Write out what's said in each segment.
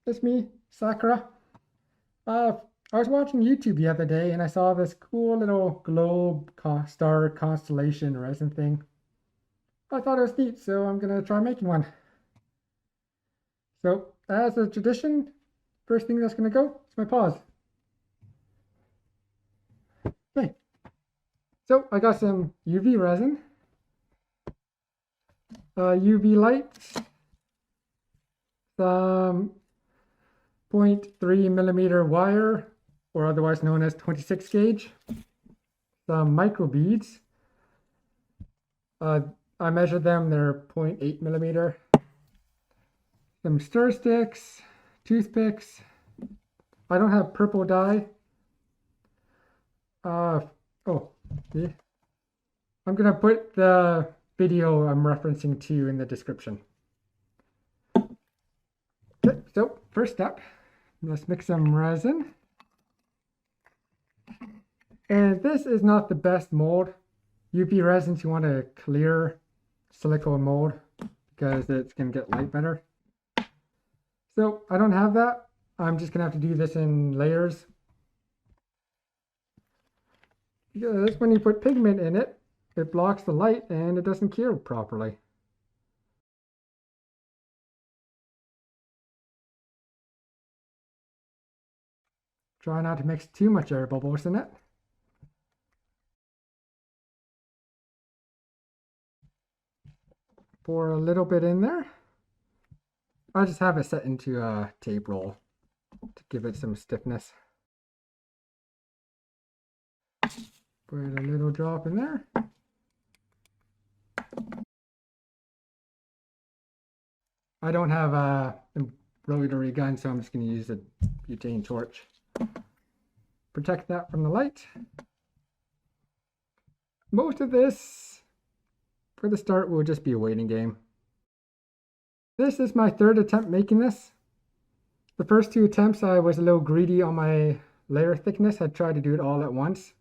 It's me, Sakura. Uh, I was watching YouTube the other day and I saw this cool little globe star constellation resin thing. I thought it was neat, so I'm gonna try making one. So, as a tradition, first thing that's gonna go is my paws. Okay, so I got some UV resin, UV lights, some 0.3 millimeter wire, or otherwise known as 26 gauge, some micro beads. I measured them, they're 0.8 millimeter. Some stir sticks, toothpicks. I don't have purple dye. Yeah. I'm gonna put the video I'm referencing to in the description. Okay, so first step, let's mix some resin. And this is not the best mold. UV resins, you want a clear silicone mold because it's gonna get light better. So I don't have that. I'm just gonna have to do this in layers. Because when you put pigment in it, it blocks the light and it doesn't cure properly. Try not to mix too much air bubbles in it. Pour a little bit in there. I just have it set into a tape roll to give it some stiffness. Put a little drop in there. I don't have a embroidery gun, so I'm just going to use a butane torch. Protect that from the light. Most of this, for the start, will just be a waiting game. This is my third attempt making this. The first two attempts I was a little greedy on my layer thickness. I tried to do it all at once.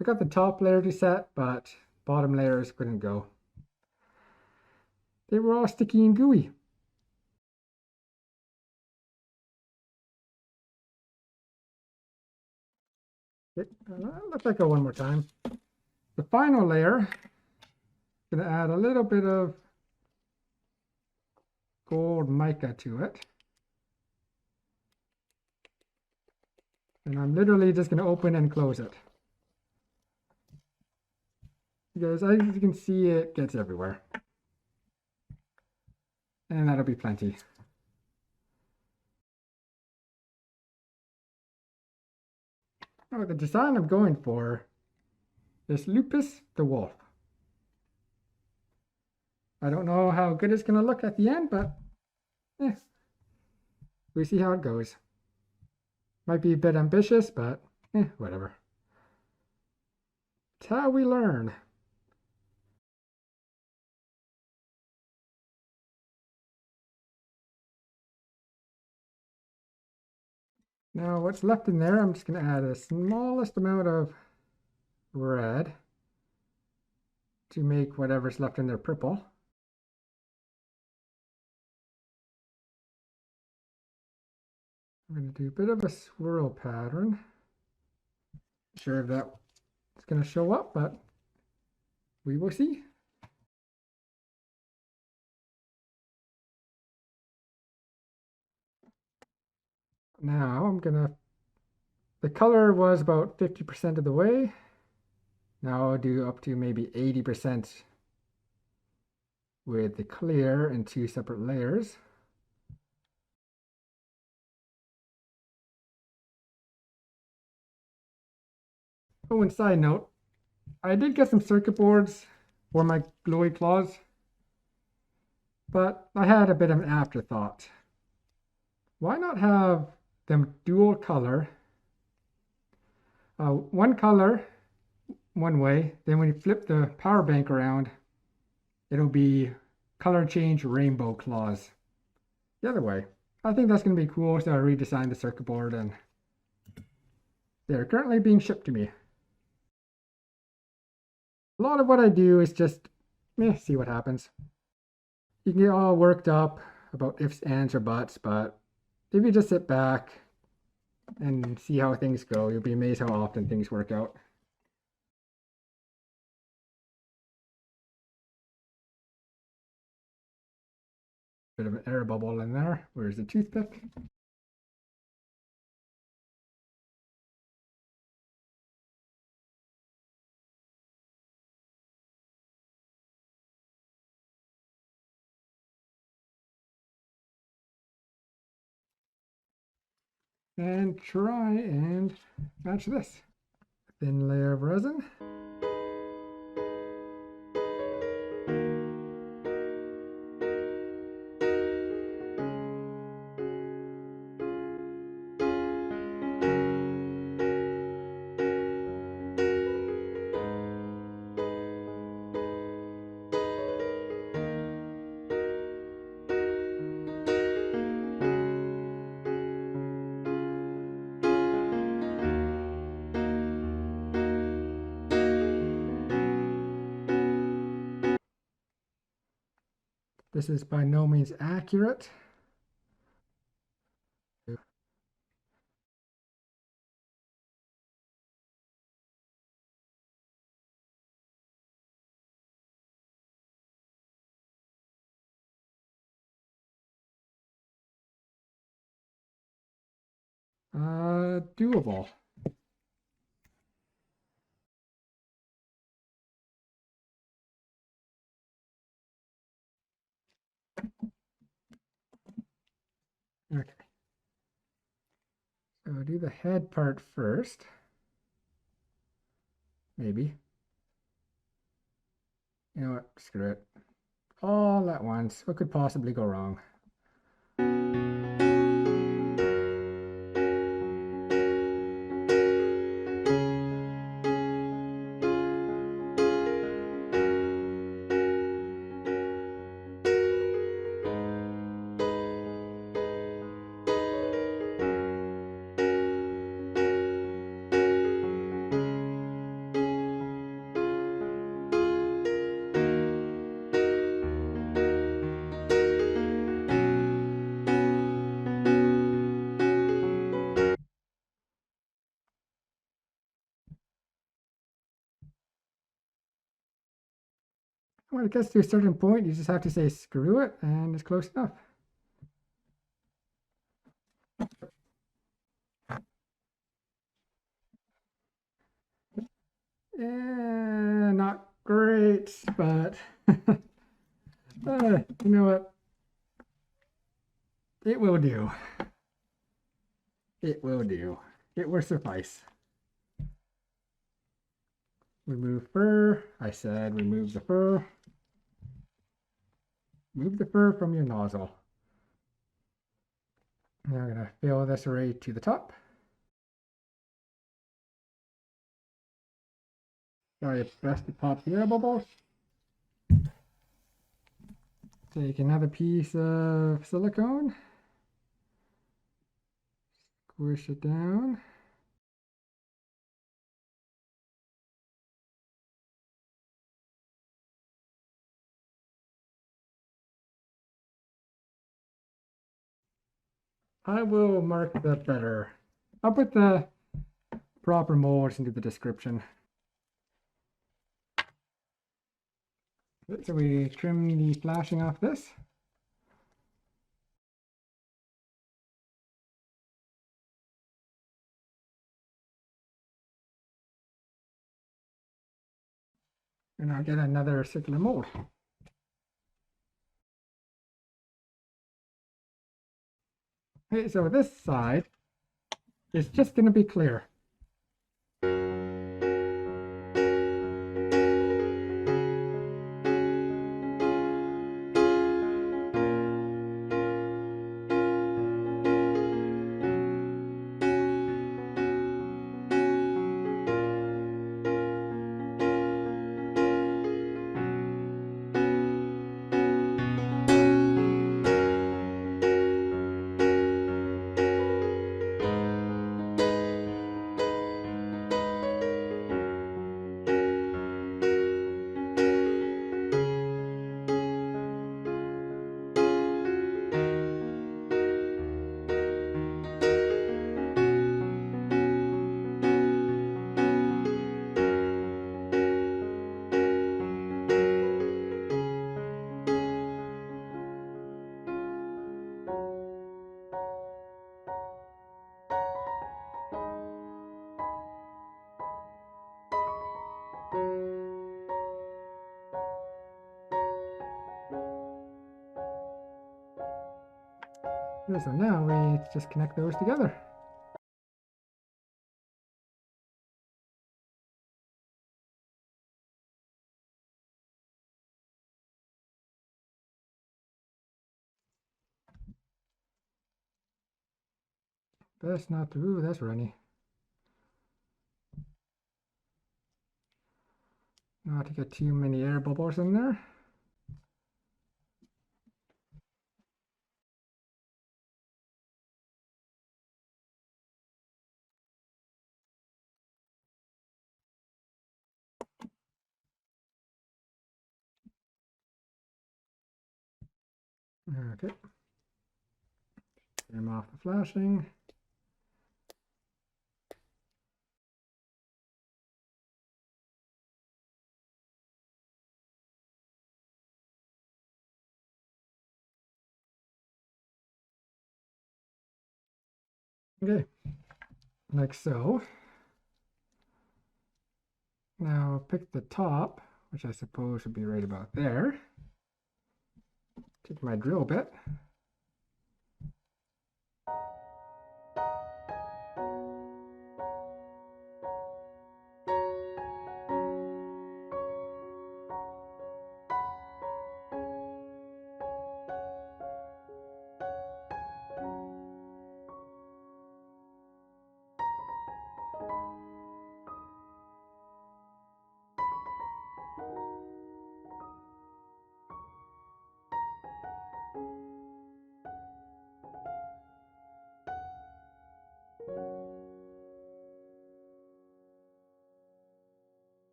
I got the top layer to set, but bottom layers couldn't go. They were all sticky and gooey. Let that go one more time. The final layer, I'm going to add a little bit of gold mica to it. And I'm literally just going to open and close it. Because as you can see, it gets everywhere. And that'll be plenty. Oh, the design I'm going for is Lupus the wolf. I don't know how good it's going to look at the end, but we see how it goes. Might be a bit ambitious, but whatever. It's how we learn. Now what's left in there, I'm just going to add the smallest amount of red to make whatever's left in there purple. I'm going to do a bit of a swirl pattern. Not sure if that's going to show up, but we will see. Now I'm going to, the color was about 50% of the way. Now I'll do up to maybe 80% with the clear in two separate layers. Oh, and side note, I did get some circuit boards for my glowy claws, but I had a bit of an afterthought. Why not have them dual color? One color one way, then when you flip the power bank around, it'll be color change rainbow claws the other way. I think that's going to be cool, so I redesigned the circuit board and they're currently being shipped to me. A lot of what I do is just see what happens. You can get all worked up about ifs, ands, or buts, but if you just sit back and see how things go, you'll be amazed how often things work out. Bit of an air bubble in there. Where's the toothpick? And try and match this. Thin layer of resin. This is by no means accurate. Doable. Okay. So do the head part first. Maybe. You know what? Screw it. All at once. What could possibly go wrong? When it gets to a certain point, you just have to say screw it, and it's close enough. Yeah, not great, but you know what? It will do. It will do. It will suffice. Remove fur. I said remove the fur. Move the fur from your nozzle. Now I'm going to fill this array to the top. Sorry, press the pop air bubble. Take another piece of silicone. Squish it down. I will mark that better. I'll put the proper molds into the description. So we trim the flashing off this. And I'll get another circular mold. Okay, so this side is just going to be clear. So now we just connect those together. Best not to, ooh, that's runny. Not to get too many air bubbles in there. Okay. Turn off the flashing. Okay, like so. Now I'll pick the top, which I suppose would be right about there. Take my drill bit.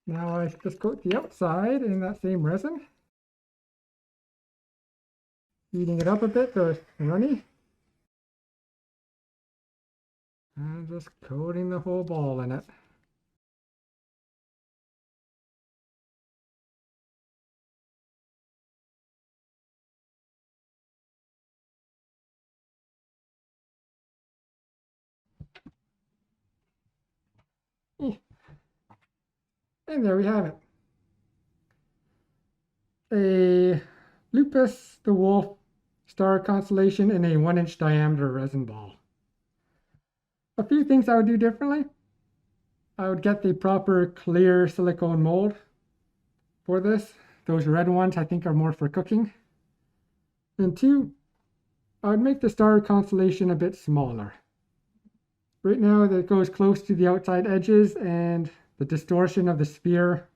Now I just coat the outside in that same resin. Heating it up a bit so it's runny. And just coating the whole ball in it. And there we have it. A Lupus the wolf star constellation in a 1-inch diameter resin ball. A few things I would do differently. I would get the proper clear silicone mold for this. Those red ones I think are more for cooking. And two, I would make the star constellation a bit smaller. Right now that goes close to the outside edges, and the distortion of the sphere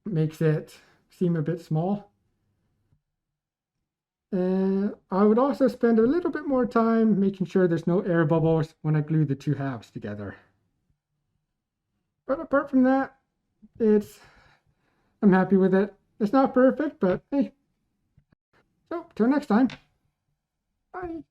makes it seem a bit small. And I would also spend a little bit more time making sure there's no air bubbles when I glue the two halves together. But apart from that, I'm happy with it. It's not perfect, but hey. So, till next time. Bye.